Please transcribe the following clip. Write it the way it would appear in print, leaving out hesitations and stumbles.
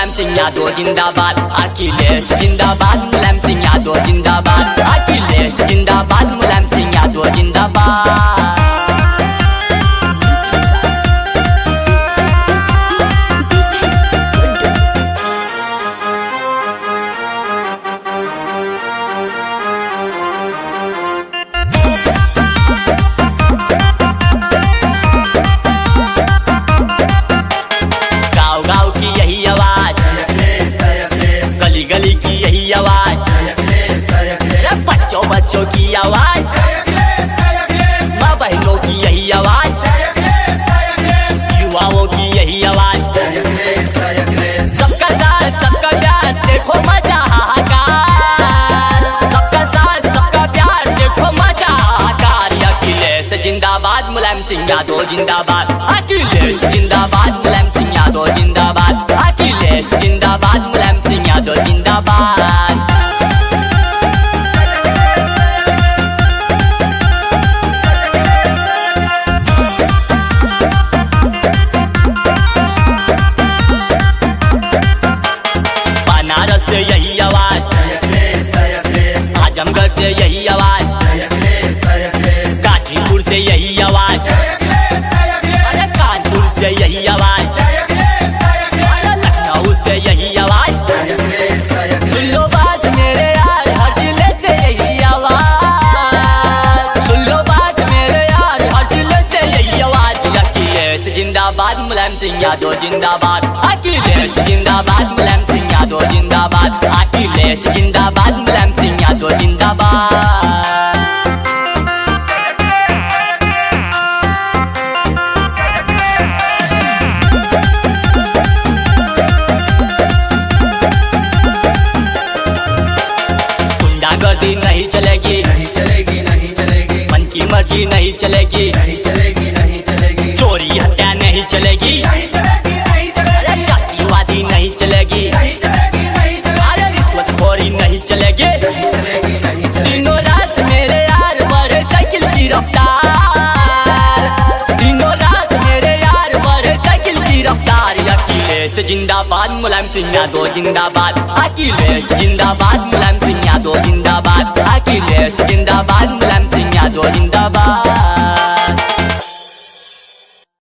मुलायम सिंह यादव जिंदाबाद, अखिलेश जिंदाबाद, मुलायम सिंह यादव जिंदाबाद, अखिलेश जिंदाबाद, मुलायम सिंह यादव जिंदाबाद। गली की यही आवाज, बच्चों की आवाज, माँ बहनों की यही आवाज, युवाओं की यही आवाज। सबका साथ सबका प्यार देखो मजा हाहाकार, सबका साथ सबका प्यार देखो मजा हाहाकार। अखिलेश जिंदाबाद, मुलायम सिंह यादव जिंदाबाद, अखिलेश जिंदाबाद, मुलायम सिंह यादव जिंदाबाद, अखिलेश जिंदाबाद, मुलायम सिंह यादव जिंदाबाद। बनारस से यही आवाज, आजमगढ़ से यही आवाज, गाजीपुर से यही आवाज, अरे कानपुर से यही आवाज, अरे लखनऊ से यही आवाज। सुन लो बात मेरे यार, हर जिले से यही आवाज, सुन लो बात मेरे यार, हर जिले से यही आवाज। अखिलेश जिंदाबाद, मुलायम सिंह यादव जिंदाबाद, अखिलेश जिंदाबाद, मुलायम सिंह यादव जिंदाबाद, अखिलेश जिंदाबाद, मुलायम सिंह यादव जिंदाबाद। गुंडागर्दी नहीं चलेगी, नहीं चलेगी, नहीं चलेगी, मन की मर्जी नहीं चलेगी, नहीं चलेगी, नहीं चलेगी, चोरी हत्या नहीं चलेगी, नहीं चलेगी, नहीं चलेगी, अरे जातिवादी नहीं चलेगी, नहीं चलेगी, नहीं चलेगी, अरे रिश्वतखोरी नहीं चलेगी। नहीं चलेगी, नहीं चलेगी। दिनों रात मेरे यार बढ़े साइकिल की रफ्तार, दिनों रात मेरे यार बढ़े साइकिल की रफ्तार। अखिलेश जिंदाबाद, मुलायम सिंह यादव जिंदाबाद, अखिलेश जिंदाबाद, मुलायम सिंह यादव जिंदाबाद, अखिलेश जिंदाबाद, मुलायम सिंह